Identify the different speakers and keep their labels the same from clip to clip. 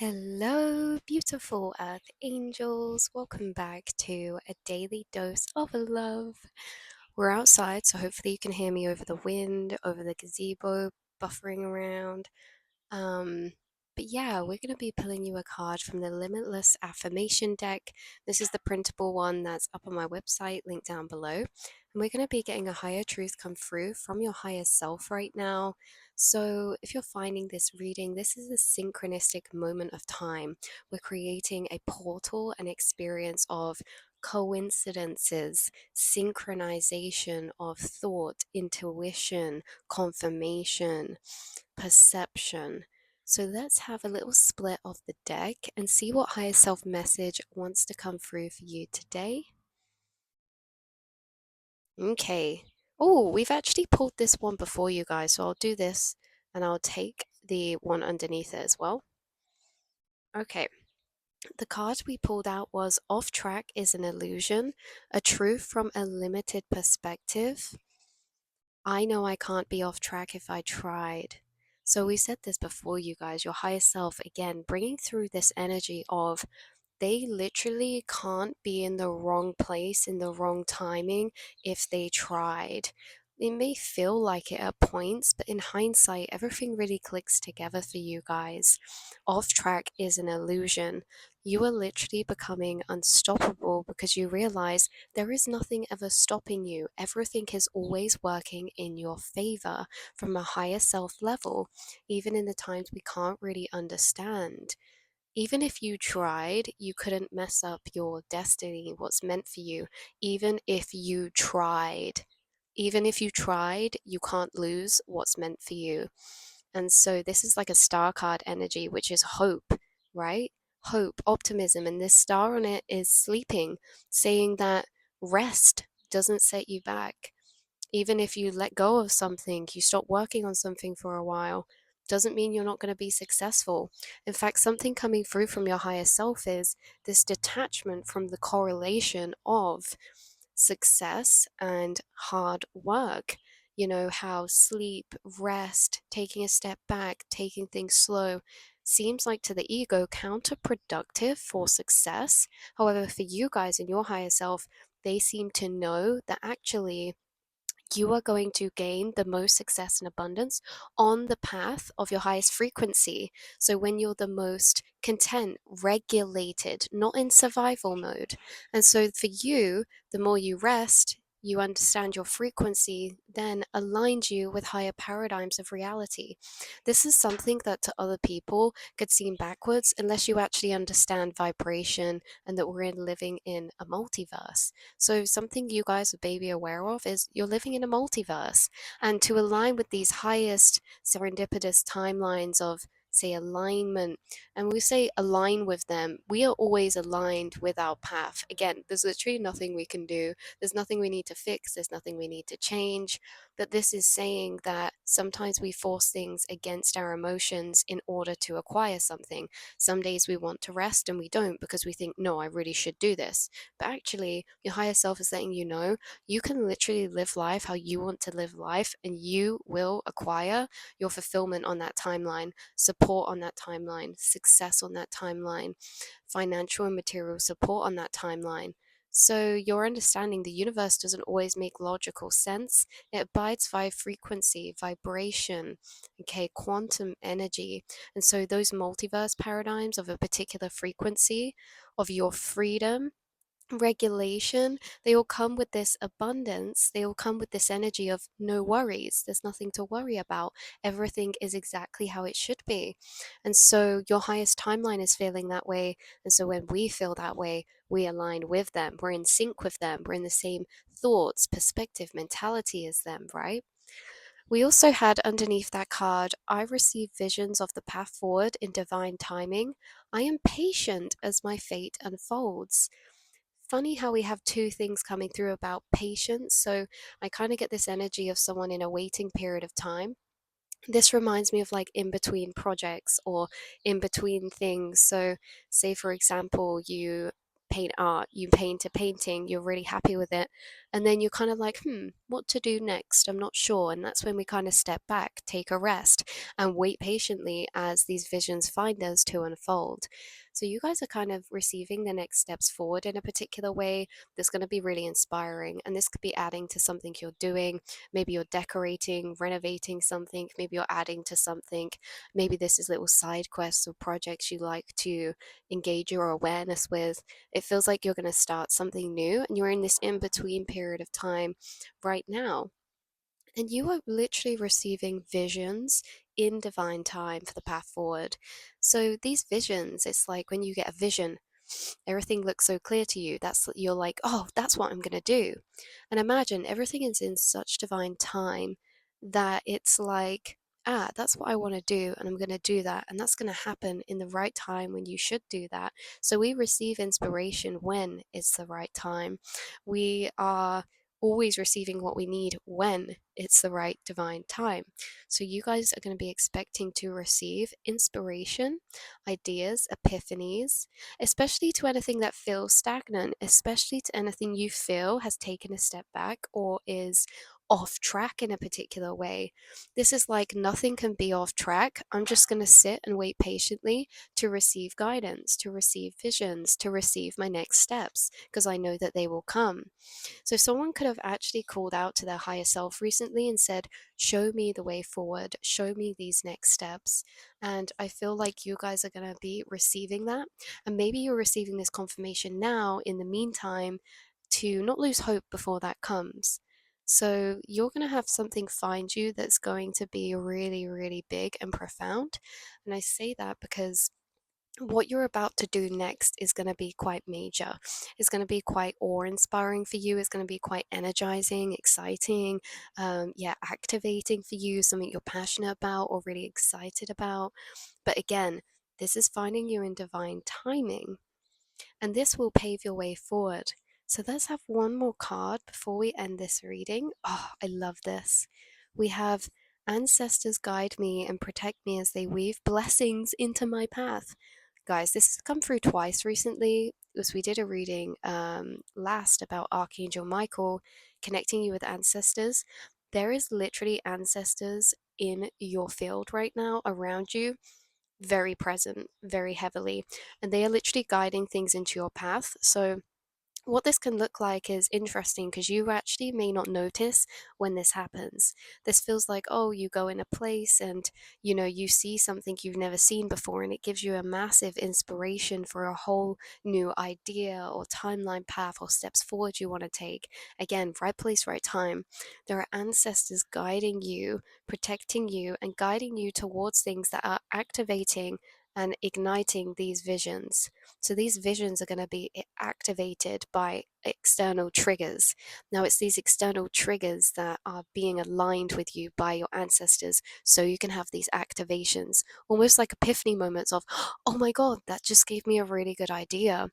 Speaker 1: Hello, beautiful earth angels. Welcome back to a daily dose of love. We're outside, so hopefully you can hear me over the wind, over the gazebo, buffering around. Um, but yeah, we're going to be pulling you a card from the Limitless Affirmation deck. This is the printable one that's up on my website, linked down below. And we're going to be getting a higher truth come through from your higher self right now. So if you're finding this reading, this is a synchronistic moment of time. We're creating a portal, an experience of coincidences, synchronization of thought, intuition, confirmation, perception. So let's have a little split of the deck and see what higher self message wants to come through for you today. Okay. Oh, we've actually pulled this one before, you guys, so I'll do this and I'll take the one underneath it as well. Okay. The card we pulled out was Off Track is an Illusion, a Truth from a Limited Perspective. I know I can't be off track if I tried. So we said this before, you guys, your higher self, again, bringing through this energy of they literally can't be in the wrong place in the wrong timing if they tried. It may feel like it at points, but in hindsight, everything really clicks together for you guys. Off track is an illusion. You are literally becoming unstoppable because you realize there is nothing ever stopping you. Everything is always working in your favor from a higher self level, even in the times we can't really understand. Even if you tried, you couldn't mess up your destiny, what's meant for you. Even if you tried, even if you tried, you can't lose what's meant for you. And so this is like a star card energy, which is hope, right? Hope, optimism. And this star on it is sleeping, saying that rest doesn't set you back. Even if you let go of something, you stop working on something for a while, doesn't mean you're not going to be successful. In fact, something coming through from your higher self is this detachment from the correlation of success and hard work. You know, how sleep, rest, taking a step back, taking things slow seems like to the ego counterproductive for success. However, for you guys and your higher self, they seem to know that actually you are going to gain the most success and abundance on the path of your highest frequency. So, when you're the most content, regulated, not in survival mode. And so, for you, the more you rest, you understand your frequency, then aligns you with higher paradigms of reality. This is something that to other people could seem backwards unless you actually understand vibration and that we're living in a multiverse. So, something you guys are maybe aware of is you're living in a multiverse. And to align with these highest serendipitous timelines of, say, alignment, and we say align with them, we are always aligned with our path. Again, there's literally nothing we can do, there's nothing we need to fix, there's nothing we need to change. But this is saying that sometimes we force things against our emotions in order to acquire something. Some days we want to rest and we don't because we think, no, I really should do this. But actually, your higher self is letting you know you can literally live life how you want to live life, and you will acquire your fulfillment on that timeline, support on that timeline, success on that timeline, financial and material support on that timeline. So, you're understanding the universe doesn't always make logical sense. It abides by frequency, vibration, okay, quantum energy. And so, those multiverse paradigms of a particular frequency, of your freedom, regulation, they all come with this abundance. They all come with this energy of no worries. There's nothing to worry about. Everything is exactly how it should be. And so your highest timeline is feeling that way. And so when we feel that way, we align with them. We're in sync with them. We're in the same thoughts, perspective, mentality as them, right? We also had underneath that card, I receive visions of the path forward in divine timing. I am patient as my fate unfolds. Funny how we have two things coming through about patience. So I kind of get this energy of someone in a waiting period of time. This reminds me of like in between projects or in between things. So, say for example, you paint art, you paint a painting, you're really happy with it, And then you're kind of like, what to do next? I'm not sure. And that's when we kind of step back, take a rest, and wait patiently as these visions find us to unfold. So you guys are kind of receiving the next steps forward in a particular way that's going to be really inspiring. And this could be adding to something you're doing. Maybe you're decorating, renovating something. Maybe you're adding to something. Maybe this is little side quests or projects you like to engage your awareness with. It feels like you're going to start something new and you're in this in between period of time right now. And you are literally receiving visions in divine time for the path forward. So these visions, it's like when you get a vision, everything looks so clear to you. You're like, oh, that's what I'm gonna do. And imagine everything is in such divine time that it's like, that's what I want to do, and I'm gonna do that, and that's gonna happen in the right time when you should do that. So we receive inspiration when it's the right time. We are always receiving what we need when it's the right divine time. So you guys are going to be expecting to receive inspiration, ideas, epiphanies, especially to anything that feels stagnant, especially to anything you feel has taken a step back or is off track in a particular way. This is like nothing can be off track. I'm just going to sit and wait patiently to receive guidance, to receive visions, to receive my next steps, because I know that they will come. So someone could have actually called out to their higher self recently and said, show me the way forward, show me these next steps. And I feel like you guys are going to be receiving that. And maybe you're receiving this confirmation now in the meantime to not lose hope before that comes. So you're going to have something find you that's going to be really, really big and profound. And I say that because what you're about to do next is going to be quite major. It's going to be quite awe-inspiring for you. It's going to be quite energizing, exciting, activating for you, something you're passionate about or really excited about. But again, this is finding you in divine timing, and this will pave your way forward. So let's have one more card before we end this reading. Oh, I love this. We have Ancestors guide me and protect me as they weave blessings into my path. Guys, this has come through twice recently because we did a reading last about Archangel Michael connecting you with ancestors. There is literally ancestors in your field right now around you, very present, very heavily, and they are literally guiding things into your path. So what this can look like is interesting because you actually may not notice when this happens. This feels like, oh, you go in a place and you see something you've never seen before, and it gives you a massive inspiration for a whole new idea or timeline path or steps forward you want to take. Again, right place, right time. There are ancestors guiding you, protecting you, and guiding you towards things that are activating and igniting these visions. So these visions are going to be activated by external triggers. Now, it's these external triggers that are being aligned with you by your ancestors, so you can have these activations, almost like epiphany moments of, oh my God, that just gave me a really good idea.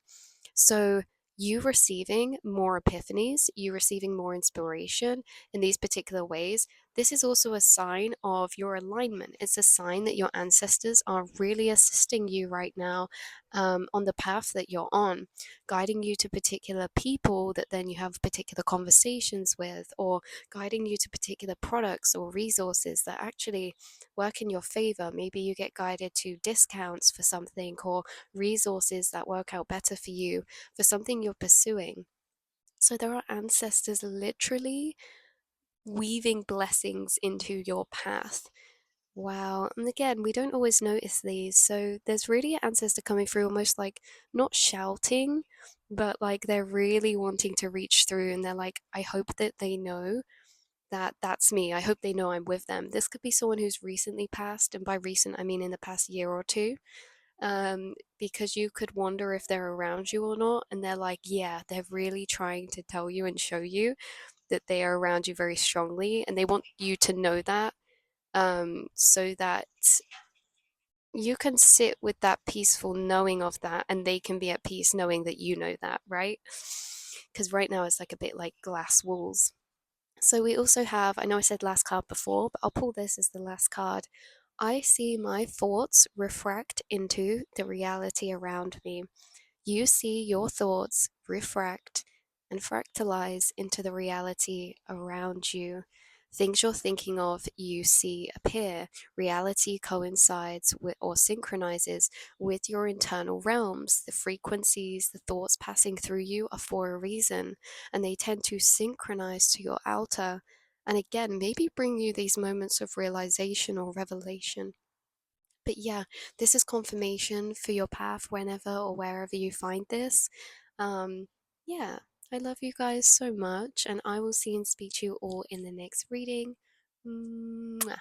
Speaker 1: So you receiving more epiphanies, you receiving more inspiration in these particular ways, this is also a sign of your alignment. It's a sign that your ancestors are really assisting you right now on the path that you're on, guiding you to particular people that then you have particular conversations with, or guiding you to particular products or resources that actually work in your favor. Maybe you get guided to discounts for something or resources that work out better for you for something you're pursuing. So there are ancestors literally weaving blessings into your path. Wow. And again, we don't always notice these. So there's really an ancestor coming through almost like not shouting, but like they're really wanting to reach through, and they're like, I hope that they know that that's me. I hope they know I'm with them. This could be someone who's recently passed, and by recent I mean in the past year or two, because you could wonder if they're around you or not, and they're like, yeah, they're really trying to tell you and show you that they are around you very strongly, and they want you to know that, so that you can sit with that peaceful knowing of that, and they can be at peace knowing that you know that, right? Because right now it's like a bit like glass walls. So we also have, I know I said last card before, but I'll pull this as the last card. I see my thoughts refract into the reality around me. You see your thoughts refract and fractalize into the reality around you. Things you're thinking of, you see appear. Reality coincides with or synchronizes with your internal realms. The frequencies, the thoughts passing through you are for a reason, and they tend to synchronize to your outer. And again, maybe bring you these moments of realization or revelation. But yeah, this is confirmation for your path whenever or wherever you find this. Um, yeah, I love you guys so much, and I will see and speak to you all in the next reading. Mwah.